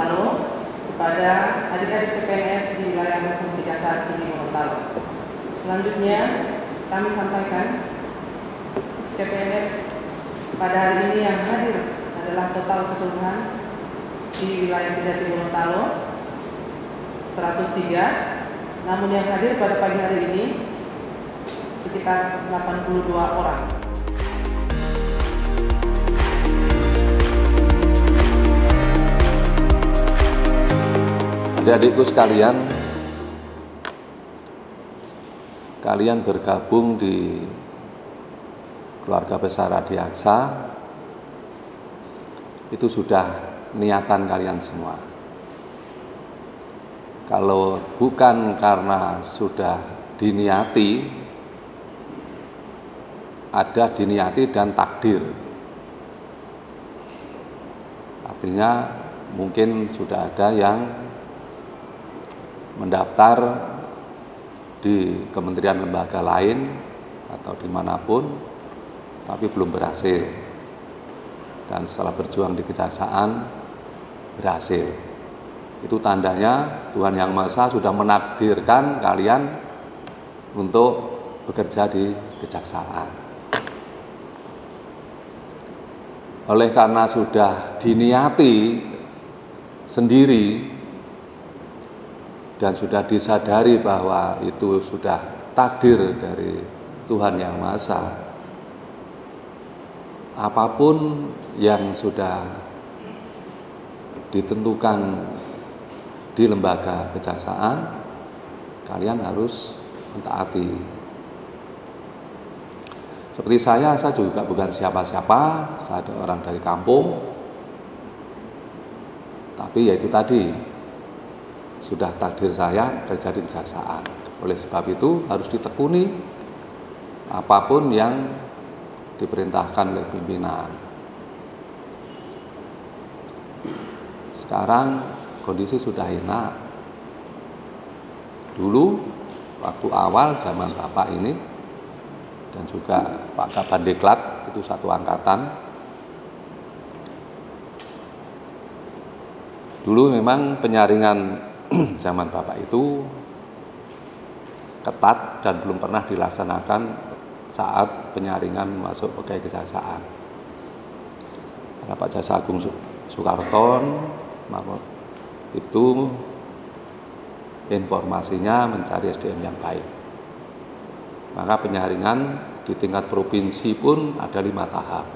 Gorontalo kepada adik-adik CPNS di wilayah hukum Kejaksaan Tinggi Gorontalo. Selanjutnya kami sampaikan CPNS pada hari ini yang hadir adalah total keseluruhan di wilayah Kejati Gorontalo 103, namun yang hadir pada pagi hari ini sekitar 82 orang. Adik-adikku sekalian, kalian bergabung di keluarga besar Adiaksa, itu sudah niatan kalian semua. Kalau bukan karena sudah diniati, ada diniati dan takdir. Artinya mungkin sudah ada yang mendaftar di kementerian lembaga lain atau dimanapun, tapi belum berhasil. Dan setelah berjuang di kejaksaan, berhasil. Itu tandanya Tuhan Yang Maha Esa sudah menakdirkan kalian untuk bekerja di kejaksaan. Oleh karena sudah diniati sendiri, dan sudah disadari bahwa itu sudah takdir dari Tuhan Yang Maha Esa, apapun yang sudah ditentukan di lembaga kejaksaan, kalian harus mentaati. Seperti saya juga bukan siapa-siapa, saya ada orang dari kampung, tapi ya itu tadi, sudah takdir saya kerja di kejaksaan. Oleh sebab itu harus ditekuni apapun yang diperintahkan oleh pimpinan. Sekarang kondisi sudah enak. Dulu waktu awal zaman Bapak ini dan juga Pak Kabandeklat, itu satu angkatan. Dulu memang penyaringan zaman Bapak itu ketat dan belum pernah dilaksanakan saat penyaringan masuk pegawai kejaksaan. Karena Pak Jaksa Agung Soekarton itu informasinya mencari SDM yang baik. Maka penyaringan di tingkat provinsi pun ada 5 tahap.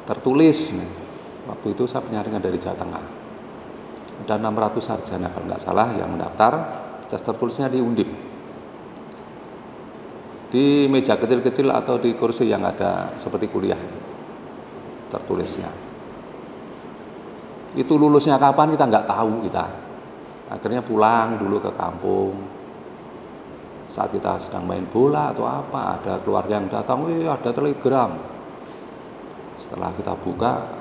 Tertulis, waktu itu saya penyaringan dari Jawa Tengah. Ada 600 sarjana kalau nggak salah yang mendaftar, tes tertulisnya di Undip. Di meja kecil-kecil atau di kursi yang ada seperti kuliah itu, tertulisnya. Itu lulusnya kapan kita nggak tahu kita. Akhirnya pulang dulu ke kampung. Saat kita sedang main bola atau apa, ada keluarga yang datang, ada telegram. Setelah kita buka,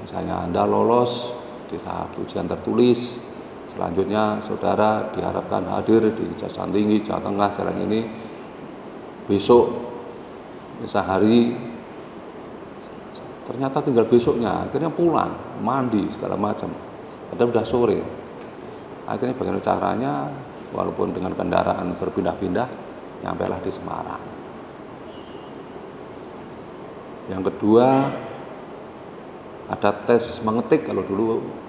misalnya Anda lolos di tahap ujian tertulis, selanjutnya saudara diharapkan hadir di Kejaksaan Tinggi Jawa Tengah jalan ini besok, misal hari. Ternyata tinggal besoknya, akhirnya pulang, mandi segala macam. Padahal udah sore. Akhirnya bagaimana caranya, walaupun dengan kendaraan berpindah-pindah, nyampailah di Semarang. Yang kedua, ada tes mengetik. Kalau dulu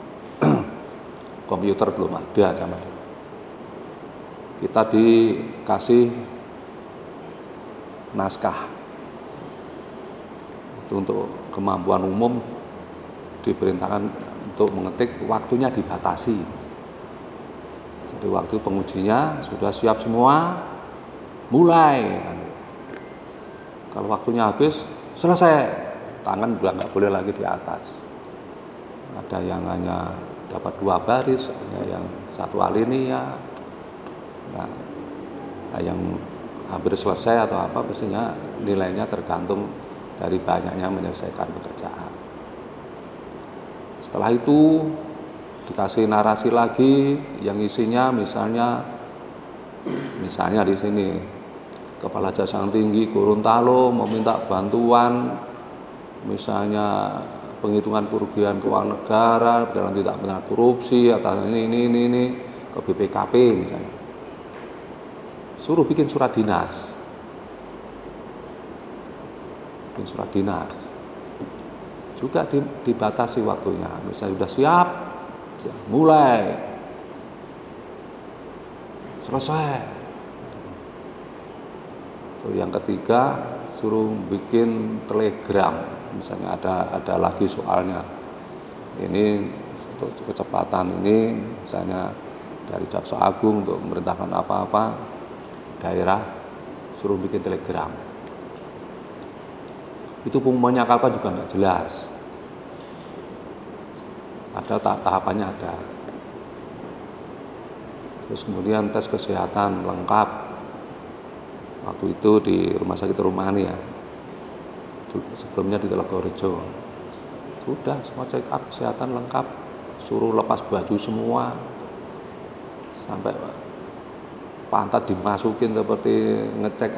komputer belum ada zaman itu. Kita dikasih naskah. Itu untuk kemampuan umum, diperintahkan untuk mengetik, waktunya dibatasi. Jadi waktu pengujinya sudah siap semua, mulai. Kalau waktunya habis, selesai, tangan udah nggak boleh lagi di atas. Ada yang hanya dapat 2 baris, ada yang 1 alinea. Nah, yang hampir selesai atau apa, biasanya nilainya tergantung dari banyaknya menyelesaikan pekerjaan. Setelah itu dikasih narasi lagi yang isinya misalnya di sini Kepala Kejaksaan Tinggi Gorontalo meminta bantuan misalnya penghitungan kerugian keuangan negara dalam tindak pidana korupsi atau ini ke BPKP misalnya. Suruh bikin surat dinas. Bikin surat dinas. Juga dibatasi waktunya. Misalnya sudah siap, ya, mulai, selesai. Terus yang ketiga, suruh bikin telegram. Misalnya ada lagi soalnya. Ini untuk kecepatan ini, misalnya dari Jaksa Agung untuk memerintahkan apa-apa daerah, suruh bikin telegram. Itu pengumumannya kapan juga nggak jelas. Ada tahapannya ada. Terus kemudian tes kesehatan lengkap. Waktu itu di Rumah Sakit Rumani ya. Sebelumnya di Telogorejo. Sudah semua check up kesehatan lengkap. Suruh lepas baju semua. Sampai pantat dimasukin seperti ngecek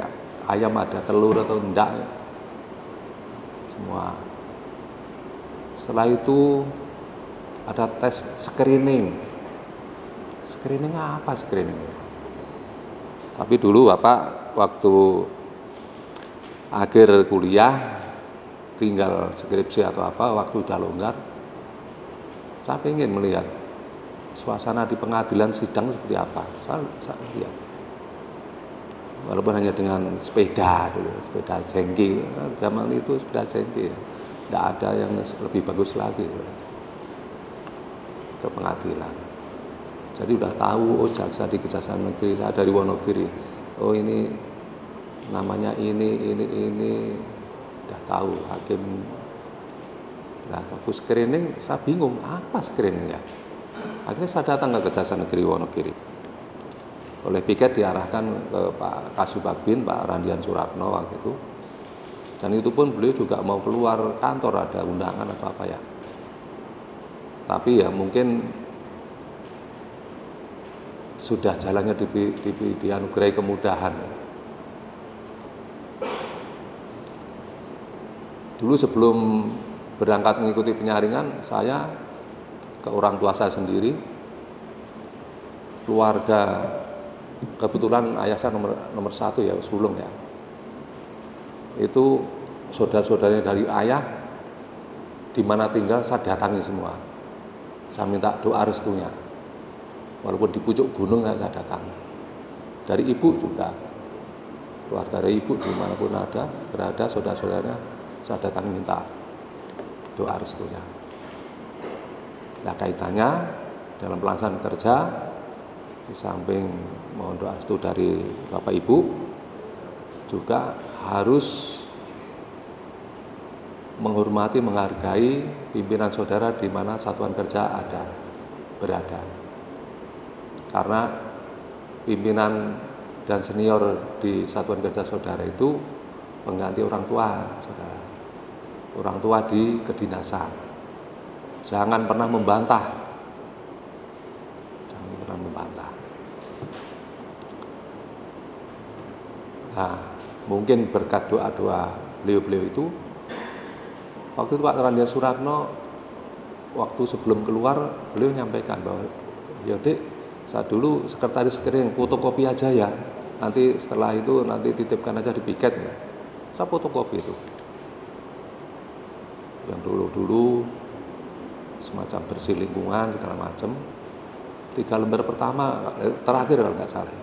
ayam ada telur atau enggak. Semua. Setelah itu ada tes screening. Screening apa screening? Tapi dulu Bapak waktu akhir kuliah tinggal skripsi atau apa, waktu udah longgar, saya ingin melihat suasana di pengadilan sidang seperti apa. Saya lihat. Walaupun hanya dengan sepeda dulu, sepeda jengki. Zaman itu sepeda jengki. Tidak ada yang lebih bagus lagi. Ke pengadilan. Jadi udah tahu, oh jaksa di Kejaksaan Negeri, saya dari Wonogiri. Oh ini namanya ini. Udah tahu hakim. Nah, waktu screening saya bingung, apa screeningnya? Akhirnya saya datang ke Kejaksaan Negeri Wonogiri. Oleh piket diarahkan ke Pak Kasubagin, Pak Randian Suratno waktu itu. Dan itu pun beliau juga mau keluar kantor, ada undangan apa ya. Tapi ya mungkin sudah jalannya dianugerahi kemudahan. Dulu sebelum berangkat mengikuti penyaringan, saya ke orang tua saya sendiri, keluarga, kebetulan ayah saya nomor satu ya, sulung ya. Itu saudara-saudaranya dari ayah, di mana tinggal saya datangi semua. Saya minta doa restunya. Walaupun di pucuk gunung saya datang. Dari ibu juga, keluarga dari ibu dimanapun berada saudara-saudaranya, saya datang minta doa restunya. Nah kaitannya dalam pelaksanaan kerja, di samping mohon doa restu dari Bapak Ibu, juga harus menghormati, menghargai pimpinan saudara di mana satuan kerja berada. Karena pimpinan dan senior di satuan kerja saudara itu pengganti orang tua saudara. Orang tua di kedinasan. Jangan pernah membantah. Jangan pernah membantah. Nah, mungkin berkat doa-doa beliau-beliau itu, waktu itu Pak Randian Suratno, waktu sebelum keluar, beliau menyampaikan bahwa, ya Dek, saya dulu sekretaris screening, fotokopi aja ya. Nanti setelah itu nanti titipkan aja di piket ya. Saya fotokopi itu. Yang dulu-dulu semacam bersih lingkungan segala macam. 3 lembar pertama, terakhir kalau nggak salah.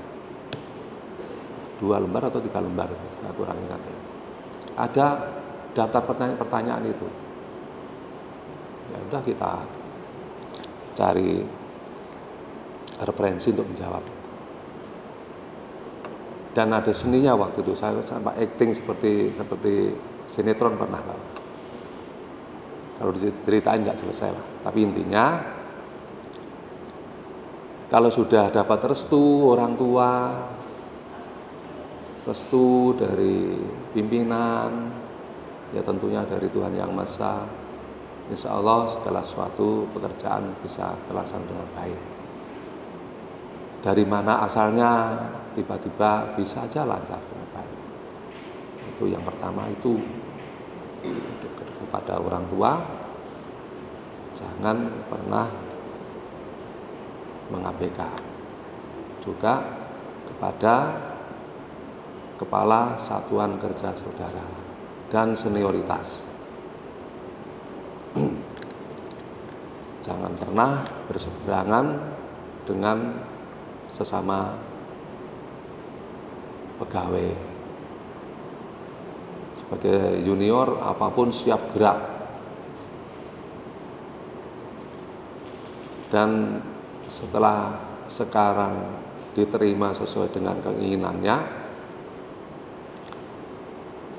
2 lembar atau 3 lembar, saya kurang ingat ya. Ada daftar pertanyaan itu. Ya udah kita cari referensi untuk menjawab. Dan ada seninya waktu itu, saya sampai acting seperti sinetron pernah Pak. Kalau diceritain nggak selesai lah. Tapi intinya, kalau sudah dapat restu orang tua, restu dari pimpinan, ya tentunya dari Tuhan Yang Maha Esa, insya Allah segala sesuatu pekerjaan bisa terlaksana dengan baik. Dari mana asalnya tiba-tiba bisa aja lancar dengan baik. Itu yang pertama, itu kepada orang tua, jangan pernah mengabaikan. Juga kepada Kepala Satuan Kerja Saudara dan senioritas. Jangan pernah berseberangan dengan sesama pegawai. Sebagai junior, apapun siap gerak. Dan setelah sekarang diterima sesuai dengan keinginannya,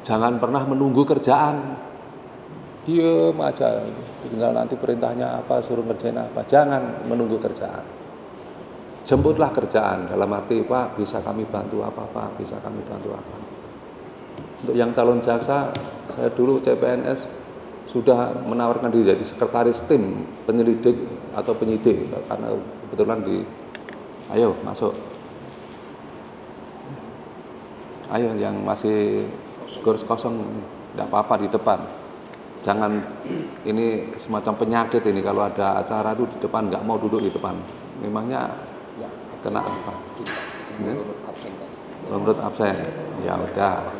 jangan pernah menunggu kerjaan. Diam aja, tinggal nanti perintahnya apa, suruh ngerjain apa. Jangan menunggu kerjaan. Jemputlah kerjaan, dalam arti, Pak, bisa kami bantu apa, Pak, bisa kami bantu apa. Untuk yang calon jaksa, saya dulu CPNS sudah menawarkan diri jadi sekretaris tim penyelidik atau penyidik, karena kebetulan ayo masuk, ayo yang masih kursi kosong, tidak apa-apa di depan. Jangan, ini semacam penyakit ini, kalau ada acara itu di depan, nggak mau duduk di depan. Memangnya kena apa? Menurut absen, ya udah.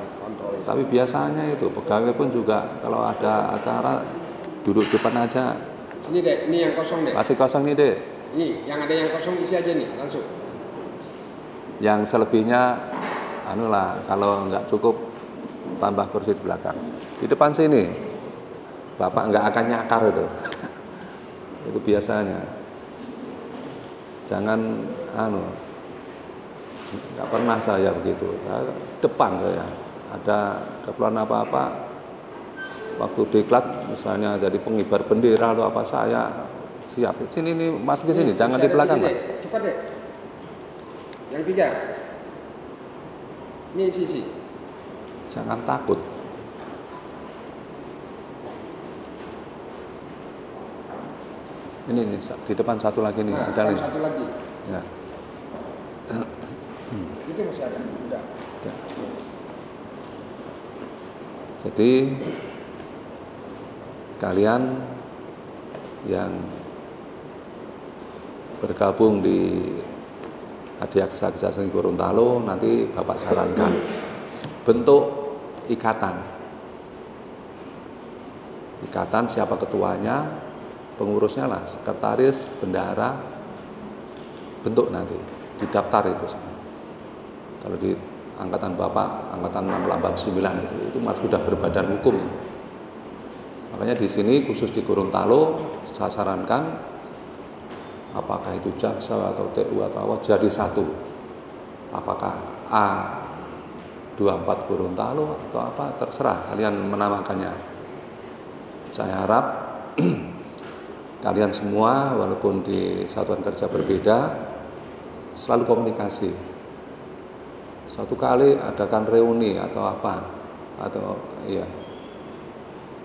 Tapi biasanya itu pegawai pun juga kalau ada acara duduk depan aja. Ini dek, ini yang kosong dek. Masih kosong nih dek. Ini yang ada yang kosong isi aja nih langsung. Yang selebihnya, kalau nggak cukup tambah kursi di belakang. Di depan sini, Bapak nggak akan nyakar itu. Itu biasanya. Jangan nggak pernah saya begitu. Depan saya. Ada keperluan apa-apa, waktu diklat misalnya jadi pengibar bendera atau apa, saya siap. Sini nih, masuk ke sini, jangan di belakang. Cepat deh. Yang 3. Ini sisi. Jangan takut. Ini di depan satu lagi nih, ada lagi. Satu lagi. Ya. Itu masih ada. Udah. Ya. Jadi kalian yang bergabung di Adiaksa Kejaksaan Gorontalo, nanti Bapak sarankan bentuk ikatan. Ikatan siapa ketuanya, pengurusnya lah, sekretaris, bendahara, bentuk nanti, didaftar itu semua. Kalau di angkatan Bapak, angkatan 689 itu sudah berbadan hukum. Makanya di sini khusus di Gorontalo saya sarankan, apakah itu jaksa atau TU atau apa, jadi satu. Apakah A24 Gorontalo atau apa, terserah kalian menamakannya. Saya harap kalian semua walaupun di satuan kerja berbeda selalu komunikasi. Satu kali adakan reuni atau apa, atau iya.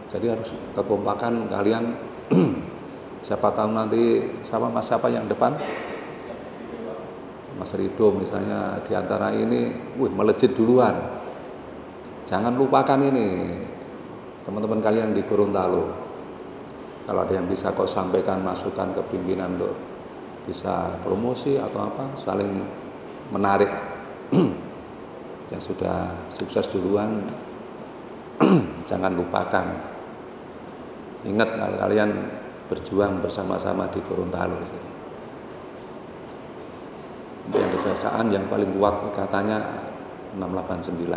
Jadi harus kekompakan kalian. Siapa tahu nanti siapa yang depan, Mas Rido misalnya diantara ini, melejit duluan. Jangan lupakan ini, teman-teman kalian di Gorontalo. Kalau ada yang bisa kau sampaikan masukan ke pimpinan untuk bisa promosi atau apa, saling menarik. Yang sudah sukses duluan, jangan lupakan. Ingat kalau kalian berjuang bersama-sama di Gorontalo. Untuk yang kejaksaan yang paling kuat katanya 689.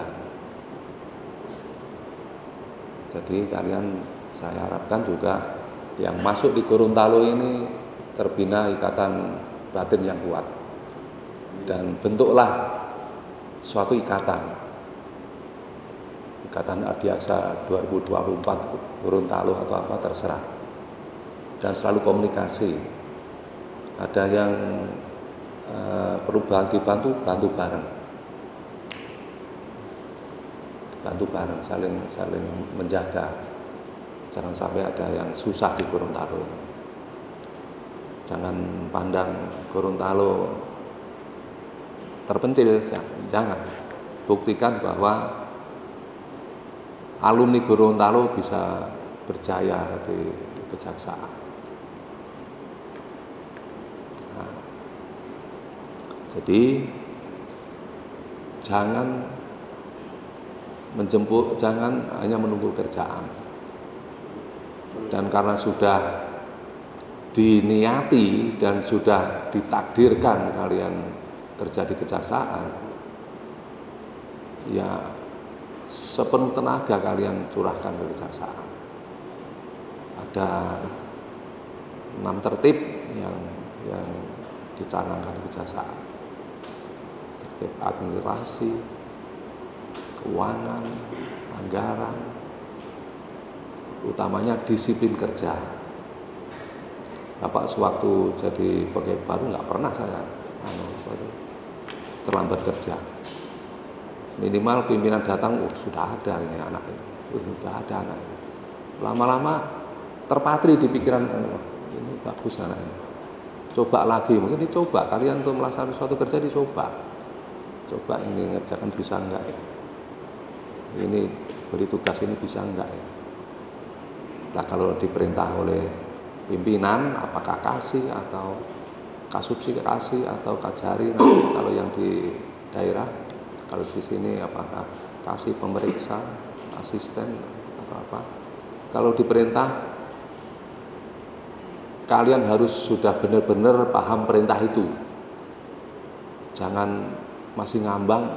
Jadi kalian, saya harapkan juga yang masuk di Gorontalo ini terbina ikatan batin yang kuat. Dan bentuklah suatu ikatan Adiaksa 2024 Gorontalo atau apa, terserah, dan selalu komunikasi. Ada yang perlu dibantu, bantu bareng, saling menjaga. Jangan sampai ada yang susah di Gorontalo. Jangan pandang Gorontalo terpencil, jangan. Buktikan bahwa alumni Gorontalo bisa berjaya di kejaksaan. Nah, jadi jangan hanya menunggu kerjaan. Dan karena sudah diniati dan sudah ditakdirkan kalian kerja di kejaksaan, ya sepenuh tenaga kalian curahkan ke kejaksaan. Ada 6 tertib yang dicanangkan di kejaksaan. Tertib administrasi, keuangan, anggaran, utamanya disiplin kerja. Bapak sewaktu jadi pegawai baru nggak pernah saya terlambat kerja. Minimal pimpinan datang, sudah ada ini anak ini, sudah ada anak ini. Lama-lama terpatri di pikiran, ini bagus anak ini. Coba lagi, mungkin dicoba. Kalian untuk melaksanakan suatu kerja dicoba. Coba ini ngerjakan bisa enggak ya? Ini beri tugas ini bisa enggak ya? Nah, kalau diperintah oleh pimpinan, apakah kasih atau kasubsi kasih atau kajari, nanti kalau yang di daerah, kalau di sini apakah kasih pemeriksa, asisten atau apa. Kalau diperintah, kalian harus sudah benar-benar paham perintah itu. Jangan masih ngambang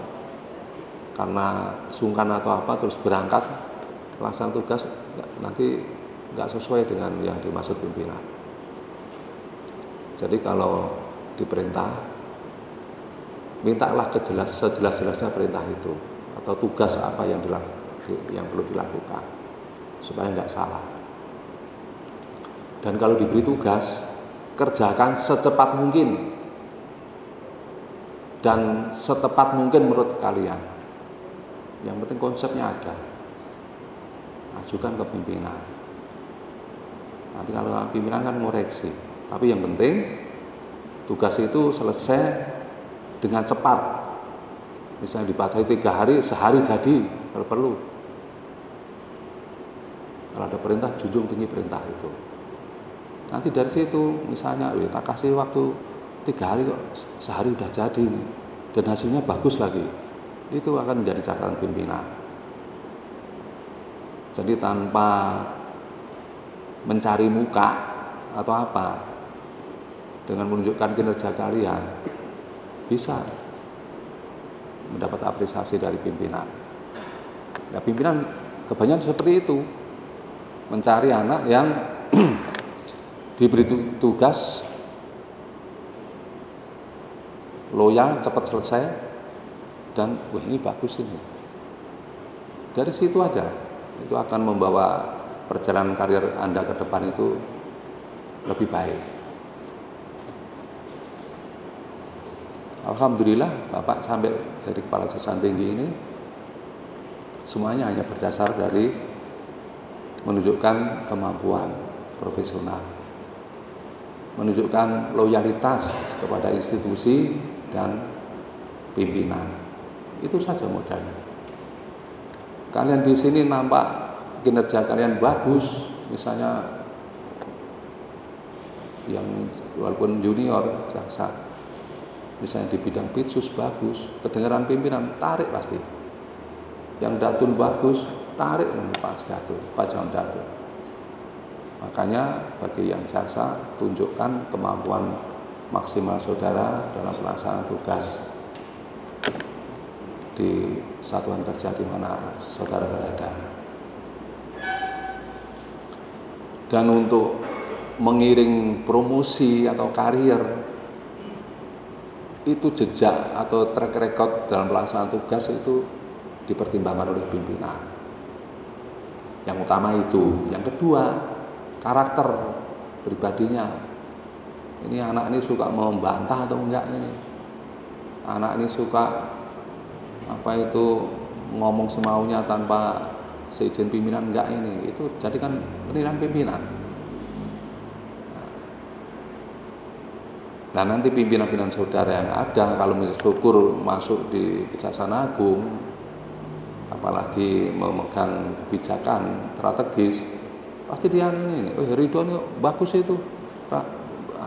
karena sungkan atau apa terus berangkat laksanakan tugas, nanti nggak sesuai dengan yang dimaksud pimpinan. Jadi kalau diperintah, mintalah sejelas-jelasnya perintah itu atau tugas apa yang perlu dilakukan supaya nggak salah. Dan kalau diberi tugas, kerjakan secepat mungkin dan setepat mungkin menurut kalian. Yang penting konsepnya ada. Ajukan ke pimpinan. Nanti kalau pimpinan kan ngoreksi. Tapi yang penting tugas itu selesai dengan cepat. Misalnya dibaca 3 hari, sehari jadi kalau perlu. Kalau ada perintah, junjung tinggi perintah itu. Nanti dari situ misalnya tak kasih waktu 3 hari kok sehari udah jadi nih, dan hasilnya bagus lagi, itu akan menjadi catatan pimpinan. Jadi tanpa mencari muka atau apa, dengan menunjukkan kinerja kalian bisa mendapat apresiasi dari pimpinan. Nah, pimpinan kebanyakan seperti itu, mencari anak yang diberi tugas loyal, cepat selesai, dan wah ini bagus ini. Dari situ aja, itu akan membawa perjalanan karir Anda ke depan itu lebih baik. Alhamdulillah Bapak sampai jadi kepala jajaran tinggi ini semuanya hanya berdasar dari menunjukkan kemampuan profesional, menunjukkan loyalitas kepada institusi dan pimpinan. Itu saja modalnya. Kalian di sini nampak kinerja kalian bagus, misalnya yang walaupun junior jaksa, misalnya di bidang pitsus bagus, kedengaran pimpinan tarik pasti. Yang datun bagus, tarik Pak Datun, Pak Jam Datun. Makanya bagi yang jaksa, tunjukkan kemampuan maksimal saudara dalam pelaksanaan tugas di satuan kerja di mana saudara berada. Dan untuk mengiring promosi atau karier, itu jejak atau track record dalam pelaksanaan tugas itu dipertimbangkan oleh pimpinan. Yang utama itu. Yang kedua, karakter pribadinya. Ini anak ini suka membantah atau enggak ini? Anak ini suka ngomong semaunya tanpa seizin pimpinan enggak ini? Itu jadikan penilaian pimpinan. Nah, nanti pimpinan-pimpinan saudara yang ada, kalau misalnya syukur masuk di Kejaksaan Agung, apalagi memegang kebijakan strategis, pasti dia ini, Ridwan bagus itu Pak,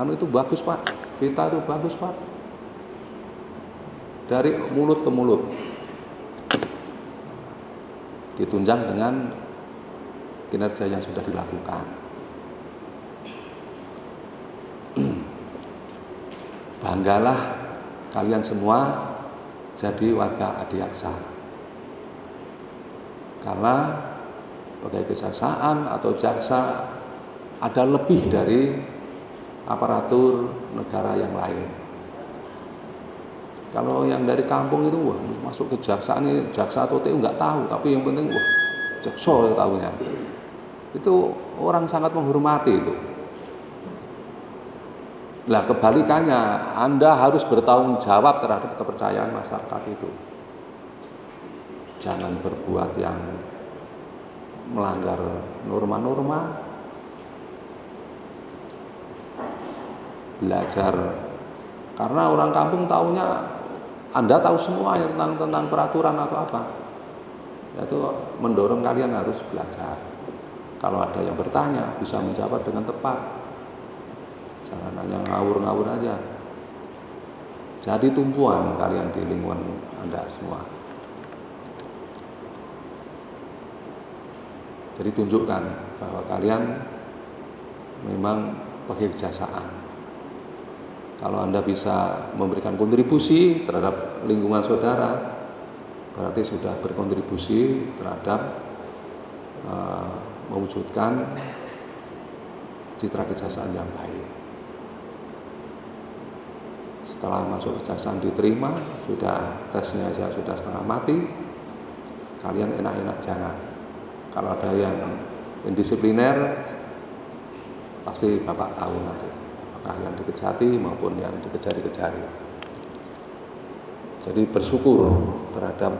itu bagus Pak, Kita itu bagus Pak, dari mulut ke mulut, ditunjang dengan kinerja yang sudah dilakukan. Banggalah kalian semua jadi warga Adiaksa, karena pegawai kejaksaan atau jaksa ada lebih dari aparatur negara yang lain. Kalau yang dari kampung itu wah, masuk kejaksaan ini jaksa atau TU nggak tahu, tapi yang penting wah jaksa tahunya. Itu orang sangat menghormati itu. Lah kebalikannya, Anda harus bertanggung jawab terhadap kepercayaan masyarakat itu. Jangan berbuat yang melanggar norma-norma. Belajar, karena orang kampung taunya Anda tahu semua tentang peraturan atau apa. Itu mendorong kalian harus belajar. Kalau ada yang bertanya bisa menjawab dengan tepat. Jangan hanya ngawur-ngawur aja. Jadi tumpuan kalian di lingkungan Anda semua. Jadi tunjukkan bahwa kalian memang pakai kejaksaan. Kalau Anda bisa memberikan kontribusi terhadap lingkungan saudara, berarti sudah berkontribusi terhadap mewujudkan citra kejaksaan yang baik. Setelah masuk kejaksaan diterima, sudah tesnya aja sudah setengah mati, kalian enak-enak jangan. Kalau ada yang indisipliner, pasti Bapak tahu nanti, apakah yang dikejati maupun yang dikejari-kejari. Jadi bersyukur terhadap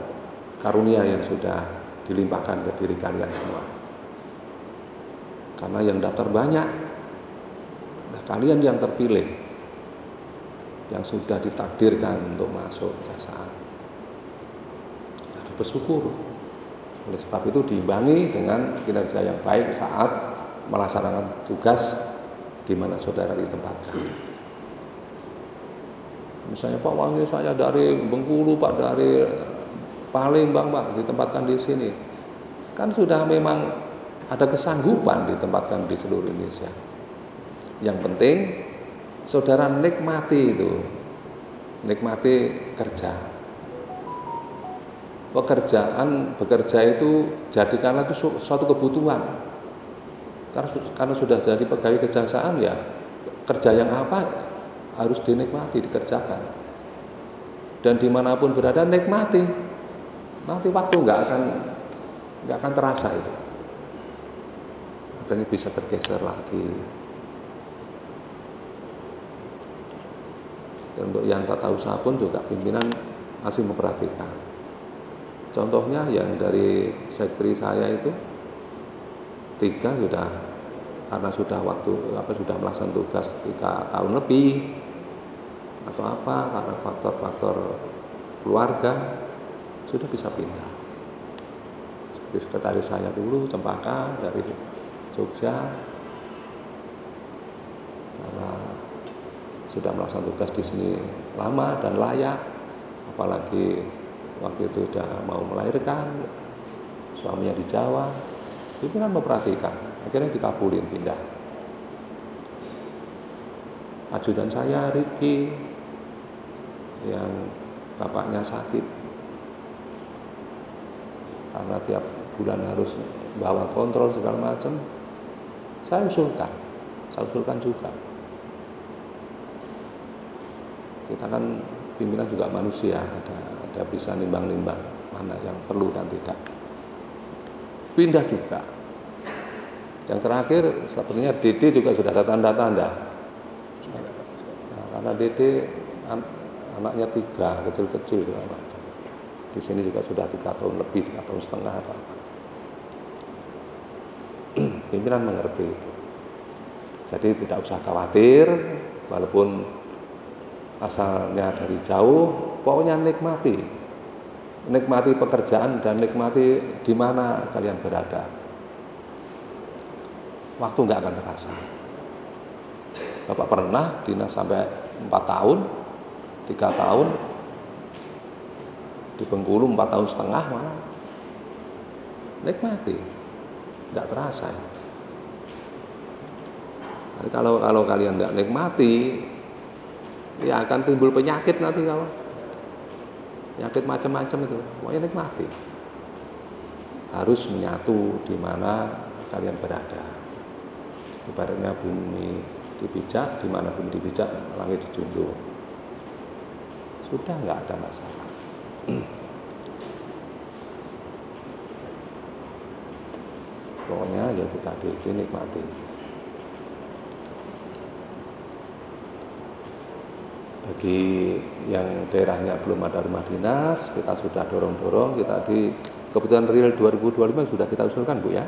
karunia yang sudah dilimpahkan ke diri kalian semua. Karena yang daftar banyak, nah kalian yang terpilih, yang sudah ditakdirkan untuk masuk kejaksaan. Harus bersyukur. Oleh sebab itu diimbangi dengan kinerja yang baik saat melaksanakan tugas di mana saudara ditempatkan. Misalnya Pak Wangi, saya dari Bengkulu, Pak dari Palembang, Pak ditempatkan di sini. Kan sudah memang ada kesanggupan ditempatkan di seluruh Indonesia. Yang penting saudara nikmati itu, nikmati kerja. Bekerja itu jadikanlah itu suatu kebutuhan. Karena sudah jadi pegawai kejaksaan ya, kerja yang apa harus dinikmati, dikerjakan. Dan dimanapun berada nikmati. Nanti waktu nggak akan terasa itu. Akhirnya bisa bergeser lagi. Dan untuk yang tata usaha pun juga pimpinan masih memperhatikan. Contohnya yang dari sekretari saya itu 3 sudah, karena sudah sudah melaksanakan tugas 3 tahun lebih atau apa, karena faktor-faktor keluarga sudah bisa pindah. Seperti sekretaris saya dulu Cempaka dari Jogja, karena sudah melaksanakan tugas di sini lama dan layak, apalagi waktu itu sudah mau melahirkan, suaminya di Jawa, pimpinan memperhatikan, akhirnya dikabulin pindah. Ajudan saya Riki, yang bapaknya sakit, karena tiap bulan harus bawa kontrol segala macam, saya usulkan juga. Kita kan pimpinan juga manusia, ada bisa nimbang-nimbang mana yang perlu dan tidak. Pindah juga. Yang terakhir sepertinya Dede juga sudah ada tanda-tanda. Nah, karena Dede anaknya 3, kecil-kecil segala macam. Di sini juga sudah 3 tahun lebih, 3 tahun setengah atau apa. Pimpinan mengerti itu. Jadi tidak usah khawatir, walaupun asalnya dari jauh, pokoknya nikmati pekerjaan dan nikmati di mana kalian berada. Waktu nggak akan terasa. Bapak pernah dinas sampai 4 tahun, 3 tahun, di Bengkulu 4 tahun setengah malah nikmati, nggak terasa. Jadi kalau kalian nggak nikmati, ya akan timbul penyakit nanti kalau penyakit macam-macam itu. Pokoknya nikmati. Harus menyatu di mana kalian berada. Ibaratnya bumi dipijak, di mana bumi dipijak, langit dijunjung. Sudah nggak ada masalah. Pokoknya ya itu tadi, dinikmati. Bagi yang daerahnya belum ada rumah dinas, kita sudah dorong-dorong, kita di kebutuhan real 2025 sudah kita usulkan, Bu ya.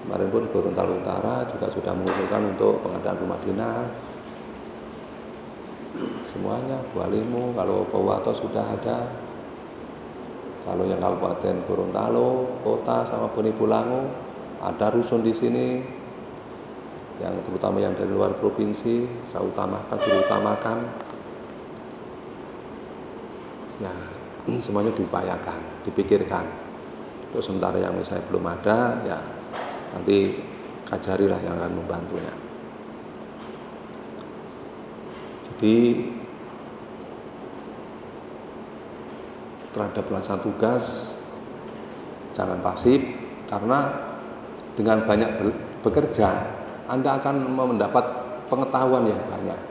Kemarin pun Gorontalo Utara juga sudah mengusulkan untuk pengadaan rumah dinas. Semuanya, Bu Alimu, kalau Powato sudah ada. Kalau yang Kabupaten Gorontalo, Kota sama Bonibulango, ada rusun di sini. Yang terutama yang dari luar provinsi, saya utamakan, diutamakan. Ya, semuanya diupayakan, dipikirkan. Untuk sementara yang misalnya belum ada, ya nanti Kajarilah yang akan membantunya. Jadi terhadap pelaksanaan tugas jangan pasif, karena dengan banyak bekerja Anda akan mendapat pengetahuan yang banyak.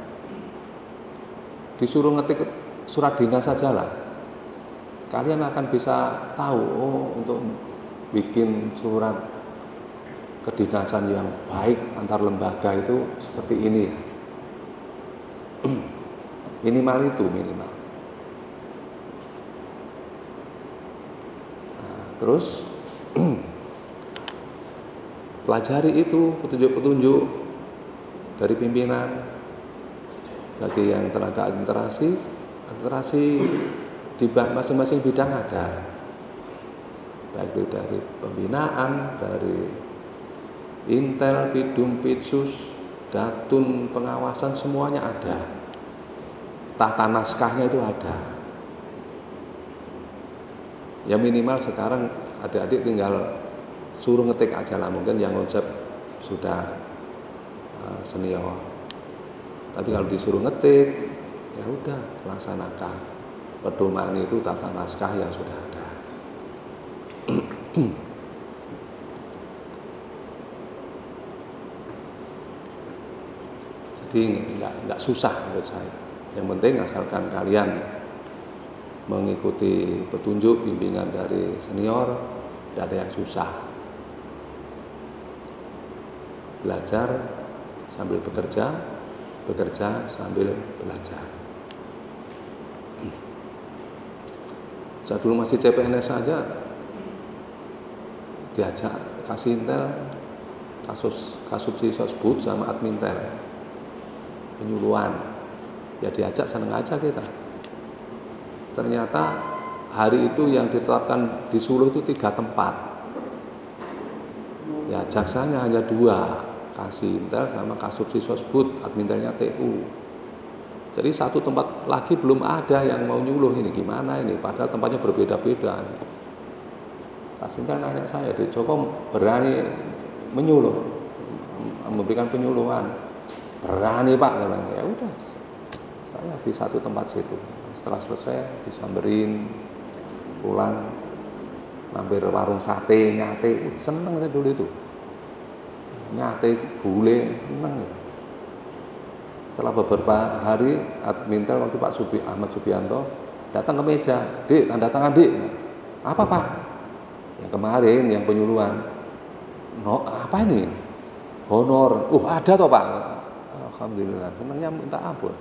Disuruh ngetik surat dinas sajalah, kalian akan bisa tahu, oh untuk bikin surat kedinasan yang baik antar lembaga itu seperti ini ya. Minimal itu, minimal. Nah, terus pelajari itu petunjuk-petunjuk dari pimpinan. Bagi yang tenaga administrasi di masing-masing bidang ada, baik itu dari pembinaan, dari Intel, Pidum, Pitsus, Datun, pengawasan, semuanya ada. Tata naskahnya itu ada. Ya minimal sekarang adik-adik tinggal suruh ngetik aja lah, mungkin yang ngojek sudah senior. Tapi kalau disuruh ngetik, ya udah laksanakan. Pedoman itu tata naskah yang sudah ada. Jadi nggak susah menurut saya. Yang penting asalkan kalian mengikuti petunjuk bimbingan dari senior, tidak ada yang susah. Belajar sambil bekerja, bekerja sambil belajar. Saya dulu masih CPNS saja diajak kasih Intel, kasus sosbud sama admintel, penyuluhan. Ya diajak, seneng aja kita. Ternyata hari itu yang ditetapkan di Suluh itu 3 tempat. Ya jaksanya hanya 2. Kasih Intel sama Kasubsi Sosbud, admintelnya TU. Jadi 1 tempat lagi belum ada yang mau nyuluh, ini gimana ini, padahal tempatnya berbeda-beda. Kasih Intel nanya saya, "Dek Joko berani menyuluh, memberikan penyuluhan?" "Berani Pak," saya bilang. Ya udah, saya di 1 tempat situ. Setelah selesai disamberin, pulang, mampir warung sate, nyate, seneng saya dulu itu. Nyate, gule, seneng. Setelah beberapa hari, admintel waktu Pak Ahmad Subianto datang ke meja, "Dik, tanda tangan Dik." "Apa Pak?" "Yang kemarin, yang penyuluhan." "No, apa ini?" "Honor." Ada toh Pak?" Alhamdulillah, senangnya minta ampun.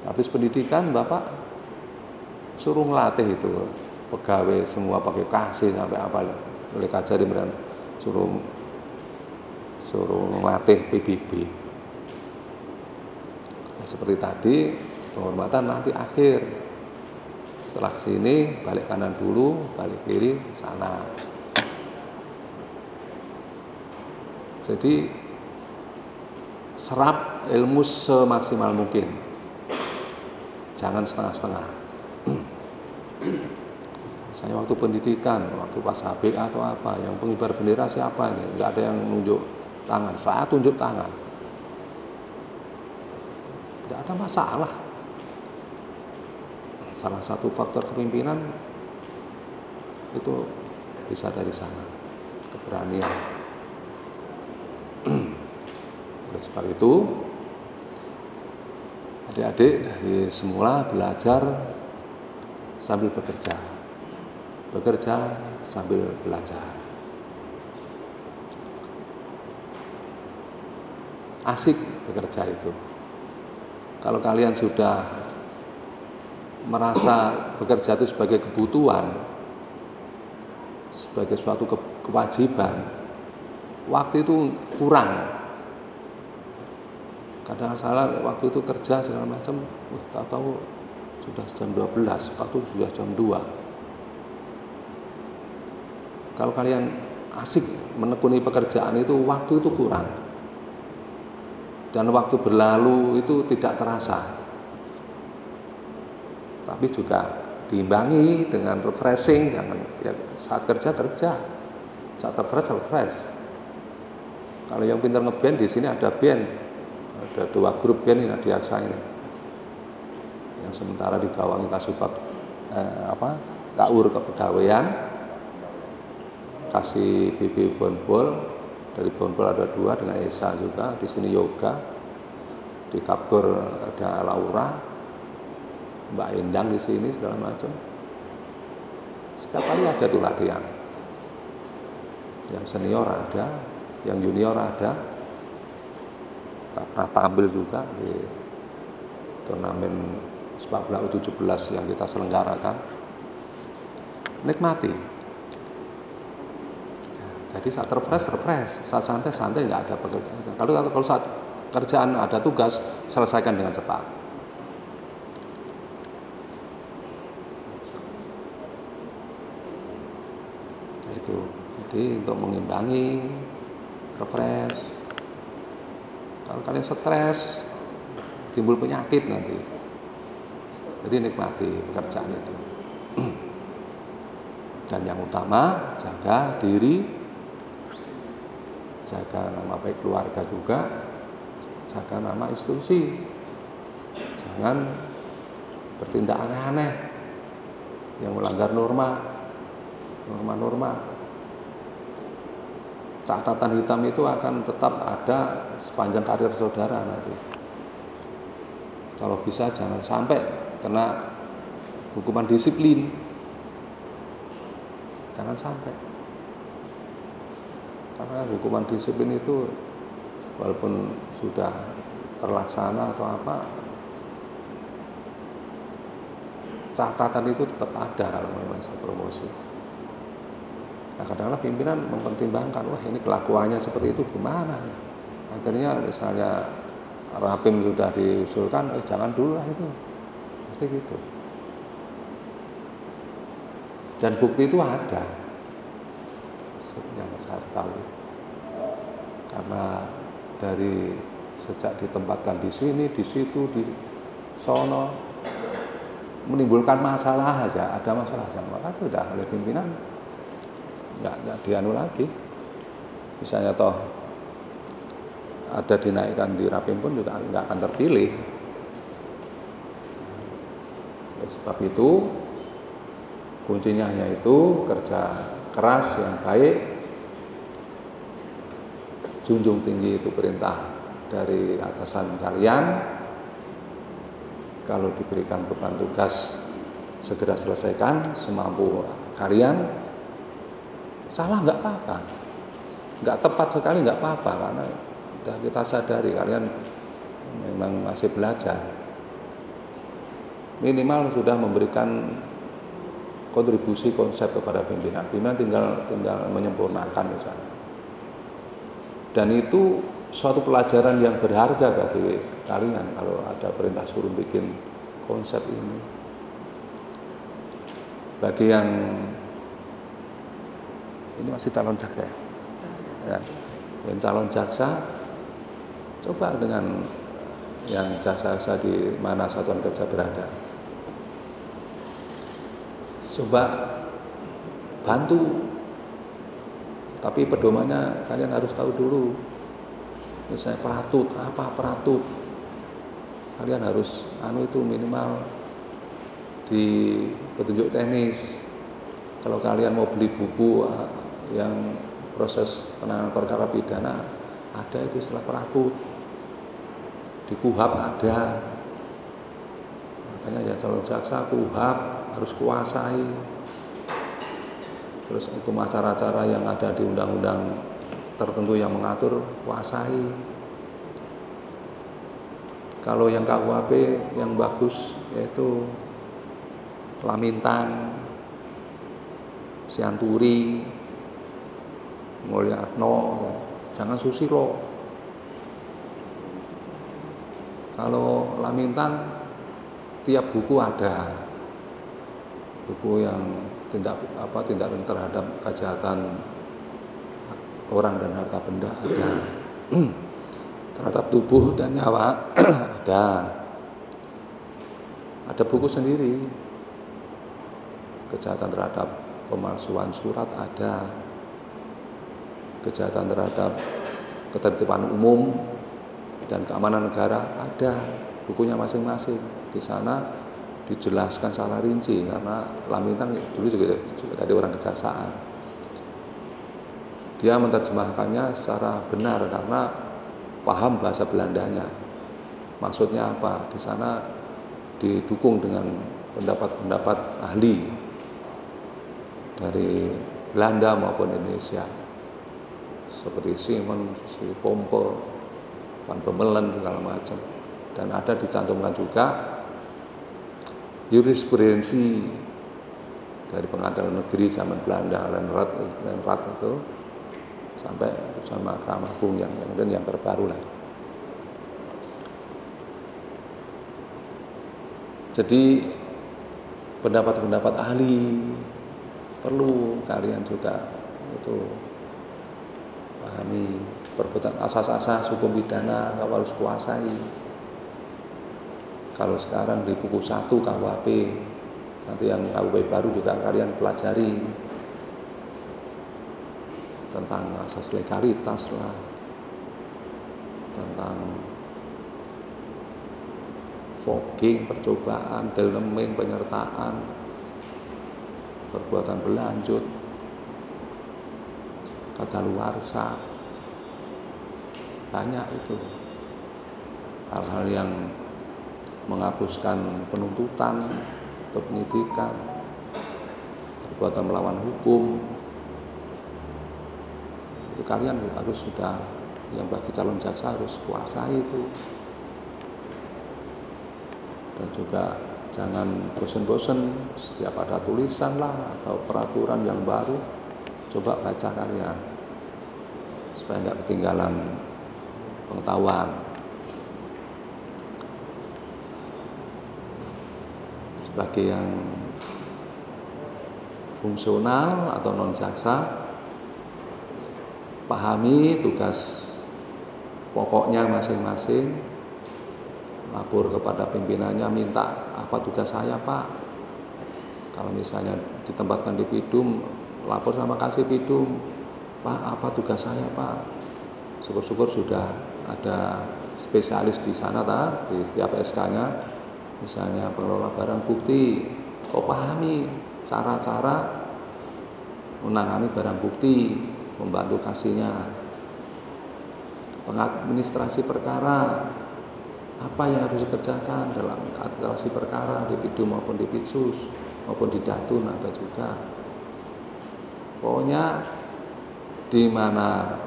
Habis pendidikan Bapak suruh ngelatih itu pegawai semua pakai kasih sampai apa, oleh Kajari suruh ngelatih PBB. Nah, seperti tadi penghormatan nanti akhir. Setelah sini balik kanan dulu, balik kiri sana. Jadi serap ilmu semaksimal mungkin. Jangan setengah-setengah. Misalnya waktu pendidikan, waktu pas HBA atau apa, yang pengibar bendera siapa ini? Nggak ada yang nunjuk tangan, saya tunjuk tangan. Tidak ada masalah. Salah satu faktor kepemimpinan itu bisa dari sana, keberanian. Oleh sebab itu, adik-adik dari semula belajar sambil bekerja, bekerja sambil belajar. Asik bekerja itu. Kalau kalian sudah merasa bekerja itu sebagai kebutuhan, sebagai suatu kewajiban, waktu itu kurang. Kadang salah waktu itu kerja segala macam, tahu-tahu sudah jam 12, tahu sudah jam 2. Kalau kalian asik menekuni pekerjaan itu, waktu itu kurang. Dan waktu berlalu itu tidak terasa. Tapi juga diimbangi dengan refreshing, jangan ya saat kerja, saat refresh. Kalau yang pintar ngeband di sini ada band, ada 2 grup band ini di Aksa ini. Yang sementara digawangi Kasupat Kaur Kepegawaian, kasih BB Bonbol, dari Bonbol ada 2 dengan Esa juga, di sini yoga, di Kapur ada Laura, Mbak Endang di sini segala macam. Setiap kali ada tuh latihan. Yang senior ada, yang junior ada. Kita pernah tampil juga di turnamen sepak bola U17 yang kita selenggarakan. Nikmati. Jadi saat refresh, saat santai nggak ada pekerjaan. Kalau saat kerjaan ada tugas, selesaikan dengan cepat. Itu. Jadi untuk mengimbangi, refresh. Kalau kalian stres, timbul penyakit nanti. Jadi nikmati pekerjaan itu. Dan yang utama, jaga diri, jaga nama baik keluarga juga, jaga nama institusi. Jangan bertindak aneh-aneh yang melanggar norma. Catatan hitam itu akan tetap ada sepanjang karir saudara nanti. Kalau bisa jangan sampai kena hukuman disiplin. Jangan sampai. Karena hukuman disiplin itu walaupun sudah terlaksana atau apa, catatan itu tetap ada kalau memang saya promosi. Nah, kadang-kadang pimpinan mempertimbangkan, wah ini kelakuannya seperti itu gimana? Akhirnya misalnya Rapim sudah diusulkan, jangan dulu lah itu, pasti gitu. Dan bukti itu ada, yang saya tahu. Karena dari sejak ditempatkan di sini, di situ, di sono, menimbulkan masalah aja, ada masalah aja, maka sudah oleh pimpinan nggak dianu lagi. Misalnya toh ada dinaikkan di Rapim pun juga nggak akan terpilih. Oleh sebab itu kuncinya yaitu kerja keras yang baik, junjung tinggi itu perintah dari atasan kalian. Kalau diberikan beban tugas segera selesaikan semampu kalian. Salah nggak apa-apa, nggak tepat sekali nggak apa-apa, karena kita sadari kalian memang masih belajar. Minimal sudah memberikan kontribusi konsep kepada pimpinan. Pimpinan tinggal menyempurnakan misalnya. Dan itu suatu pelajaran yang berharga bagi kalian kalau ada perintah suruh bikin konsep ini. Bagi yang ini masih calon jaksa ya? Yang calon jaksa Coba dengan yang jasa-jasa di mana satuan kerja berada. Coba bantu. Tapi pedomannya kalian harus tahu dulu. Misalnya peratut, apa peratut? Kalian harus itu minimal di petunjuk teknis. Kalau kalian mau beli buku yang proses penanganan perkara pidana, ada itu istilah peratut. Di KUHAP ada. Makanya ya calon jaksa KUHAP harus kuasai. Terus untuk acara-acara yang ada di undang-undang tertentu yang mengatur, kuasai. Kalau yang KUHP yang bagus yaitu Lamintan, Sianturi, Mulyatno, jangan Susilo. Kalau Lamintan tiap buku ada buku yang tindakan terhadap kejahatan orang dan harta benda ada, terhadap tubuh dan nyawa ada buku sendiri, kejahatan terhadap pemalsuan surat ada, kejahatan terhadap ketertiban umum dan keamanan negara ada, bukunya masing-masing. Di sana dijelaskan secara rinci karena Lamintan dulu juga dari orang kejaksaan. Dia menerjemahkannya secara benar karena paham bahasa Belandanya. Maksudnya apa? Di sana didukung dengan pendapat-pendapat ahli dari Belanda maupun Indonesia, seperti Simon, si Pompe, Van Bemmelen segala macam. Dan ada dicantumkan juga jurisprudensi dari pengadilan negeri zaman Belanda, Lenrat itu sampai putusan Mahkamah Agung yang mungkin yang terbaru lah. Jadi pendapat-pendapat ahli perlu kalian juga itu pahami. Perbuatan asas-asas hukum pidana kau harus kuasai. Kalau sekarang di buku 1 KUHP, nanti yang KUHP baru juga kalian pelajari tentang asas legalitas lah, tentang fogging, percobaan, delneming, penyertaan, perbuatan berlanjut, kadaluarsa, banyak itu hal-hal yang menghapuskan penuntutan atau penyidikan, perbuatan melawan hukum. Itu kalian harus sudah, yang bagi calon jaksa harus kuasai itu. Dan juga jangan bosan-bosan setiap ada tulisan lah atau peraturan yang baru, coba baca kalian supaya nggak ketinggalan pengetahuan. Bagi yang fungsional atau non jaksa, pahami tugas pokoknya masing-masing, lapor kepada pimpinannya, minta apa tugas saya Pak. Kalau misalnya ditempatkan di Pidum, lapor sama kasih Pidum, Pak apa tugas saya Pak. Syukur-syukur sudah ada spesialis di sana di setiap SK-nya. Misalnya pengelola barang bukti, kau pahami cara-cara menangani barang bukti, membantu kasihnya. Pengadministrasi perkara, apa yang harus dikerjakan dalam administrasi perkara di Pidum maupun di Pitsus maupun di Datun ada juga. Pokoknya di mana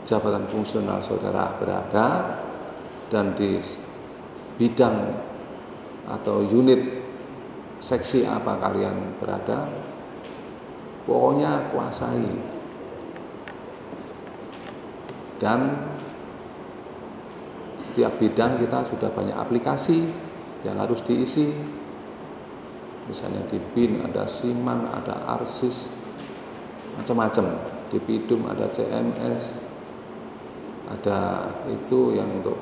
jabatan fungsional saudara berada dan di bidang atau unit seksi apa kalian berada, pokoknya kuasai. Dan tiap bidang kita sudah banyak aplikasi yang harus diisi. Misalnya di BIN ada SIMAN, ada ARSIS, macam-macam. Di Pidum ada CMS, ada itu yang untuk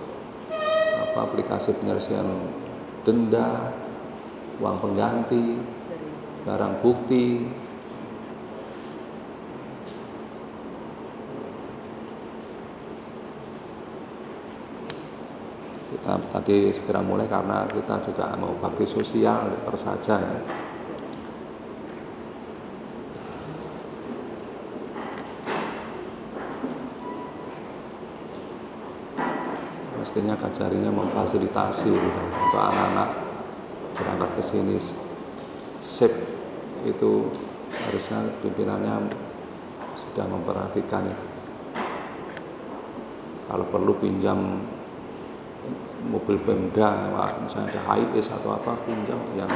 aplikasi penyelesaian denda, uang pengganti, barang bukti. Kita tadi segera mulai karena kita juga mau bakti sosial persaja ya. Mestinya Kajarinya memfasilitasi gitu, untuk anak-anak berangkat ke sini sip itu harusnya pimpinannya sudah memperhatikan itu. Kalau perlu pinjam mobil Pemda, misalnya ada HIS atau apa, pinjam yang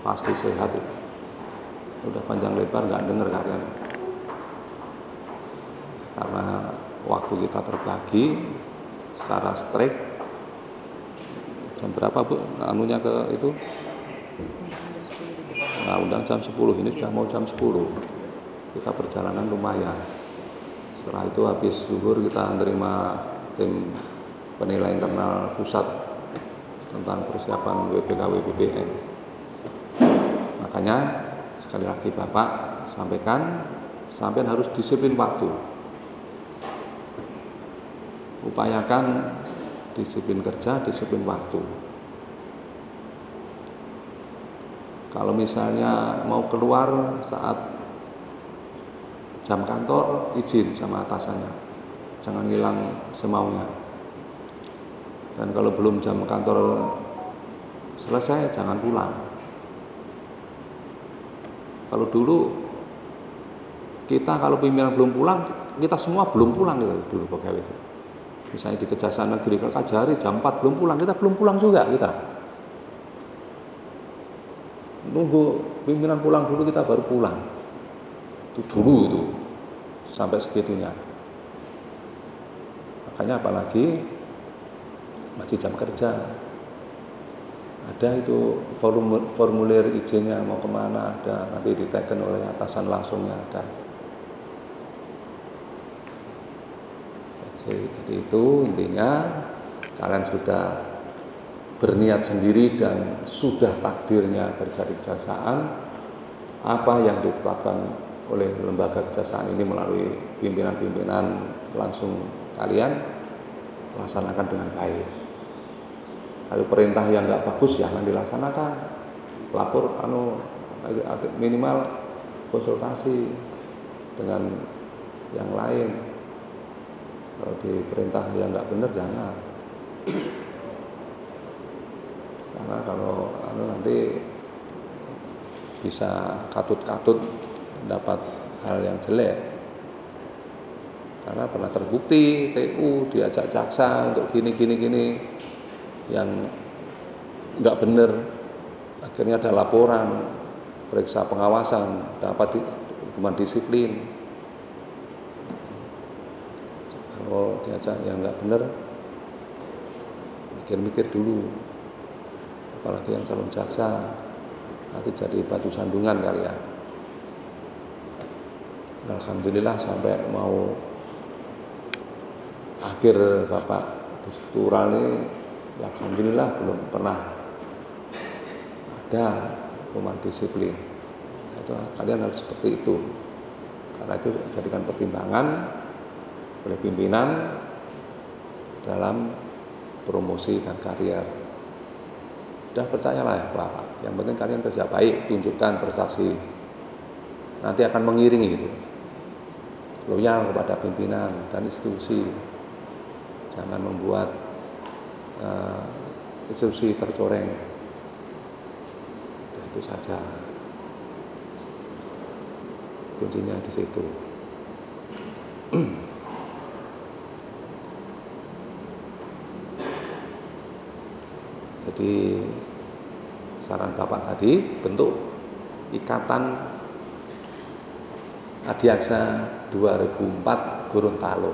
pasti sehat itu. Udah panjang lebar nggak dengar kalian. Karena waktu kita terbagi secara strict. Jam berapa Bu? Anunya ke itu? Nah, undang jam 10, ini sudah mau jam 10. Kita perjalanan lumayan. Setelah itu habis zuhur kita menerima tim penilai internal pusat tentang persiapan WPK WPBN. Makanya sekali lagi Bapak sampaikan, sampai harus disiplin waktu. Upayakan disiplin kerja, disiplin waktu. Kalau misalnya mau keluar saat jam kantor, izin sama atasannya, jangan hilang semaunya. Dan kalau belum jam kantor selesai, jangan pulang. Kalau dulu kita kalau pimpinan belum pulang, kita semua belum pulang gitu dulu pegawai itu. Misalnya di Kejaksaan Negeri Kajari jam 4 belum pulang, kita belum pulang juga kita. Nunggu pimpinan pulang dulu kita baru pulang. Itu dulu itu sampai segitunya. Makanya apalagi masih jam kerja, ada itu formulir izinnya mau kemana, ada nanti diteken oleh atasan langsungnya ada. Jadi itu intinya kalian sudah berniat sendiri dan sudah takdirnya kerja di kejaksaan. Apa yang ditetapkan oleh lembaga kejaksaan ini melalui pimpinan-pimpinan langsung kalian laksanakan dengan baik. Kalau perintah yang nggak bagus jangan dilaksanakan, lapor minimal konsultasi dengan yang lain. Kalau di perintah yang nggak benar jangan, karena kalau nanti bisa katut-katut dapat hal yang jelek. Karena pernah terbukti TU diajak jaksa untuk gini yang nggak benar, akhirnya ada laporan, periksa pengawasan, dapat hukuman disiplin. Kalau diajak yang nggak benar, mikir-mikir dulu, apalagi yang calon jaksa, nanti jadi batu sandungan kali ya. Alhamdulillah sampai mau akhir Bapak di struktural ini, alhamdulillah belum pernah ada hukuman disiplin. Itu kalian harus seperti itu, karena itu jadikan pertimbangan oleh pimpinan dalam promosi dan karier. Sudah percayalah ya Bapak, yang penting kalian kerja baik, tunjukkan prestasi, nanti akan mengiringi itu. Loyal kepada pimpinan dan institusi, jangan membuat institusi tercoreng. Itu saja kuncinya di situ. Jadi saran Bapak tadi bentuk ikatan Adiaksa 2004 Gorontalo.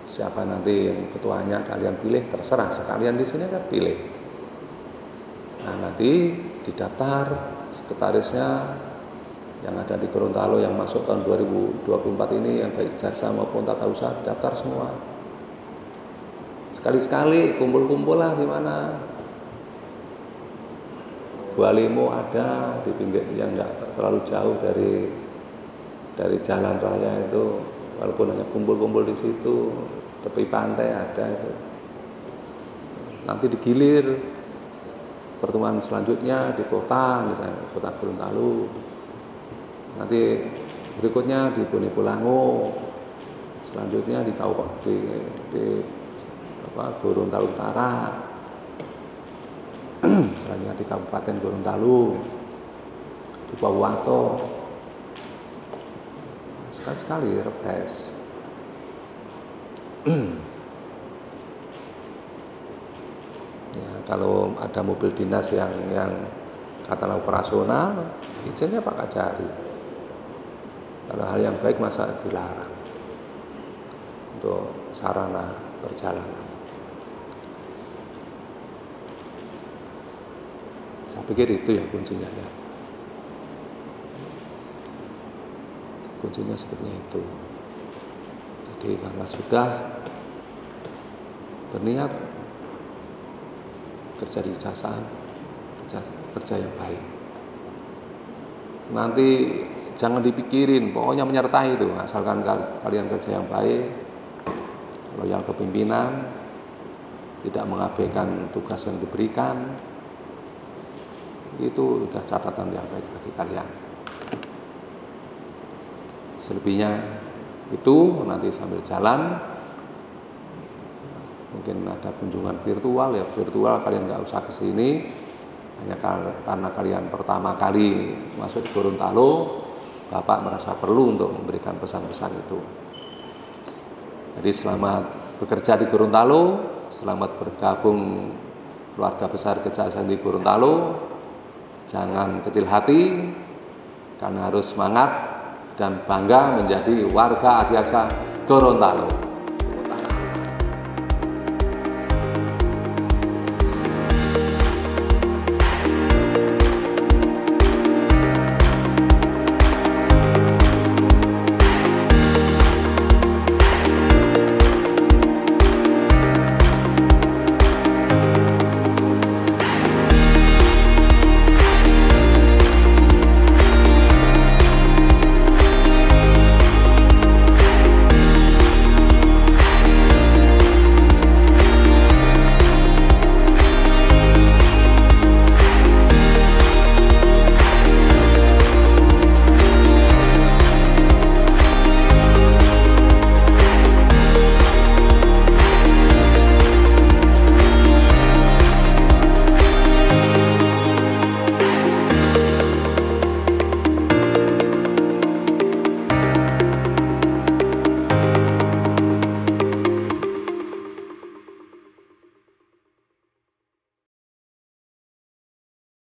Siapa nanti yang ketuanya kalian pilih, terserah, sekalian di sini kan pilih. Nah nanti didaftar sekretarisnya yang ada di Gorontalo yang masuk tahun 2024 ini, yang baik jasa maupun tata usaha, daftar semua. Sekali-sekali kumpul-kumpul lah di mana. Bualimo ada di pinggir yang nggak terlalu jauh dari jalan raya itu, walaupun hanya kumpul-kumpul di situ, tepi pantai ada itu. Nanti digilir pertemuan selanjutnya di kota, misalnya kota Gorontalo. Nanti berikutnya di Bonepolango, selanjutnya di Gorontalo Utara, selanjutnya di Kabupaten Gorontalo, di Pohuwato. Sekali-sekali refresh. Ya, kalau ada mobil dinas yang katakanlah operasional, izinnya Pak Kajari. Kalau hal yang baik masa dilarang untuk sarana perjalanan. Saya pikir itu ya kuncinya ya. Kuncinya seperti itu. Jadi karena sudah berniat kerja di kejaksaan, kerja yang baik. Nanti jangan dipikirin, pokoknya menyertai itu, asalkan kalian kerja yang baik. Kalau yang kepimpinan tidak mengabaikan tugas yang diberikan, itu sudah catatan yang baik bagi kalian. Selebihnya itu nanti sambil jalan, mungkin ada kunjungan virtual, ya virtual kalian nggak usah kesini, hanya karena kalian pertama kali masuk di Gorontalo, Bapak merasa perlu untuk memberikan pesan-pesan itu. Jadi selamat bekerja di Gorontalo, selamat bergabung keluarga besar Kejaksaan di Gorontalo. Jangan kecil hati, karena harus semangat dan bangga menjadi warga Adiaksa Gorontalo.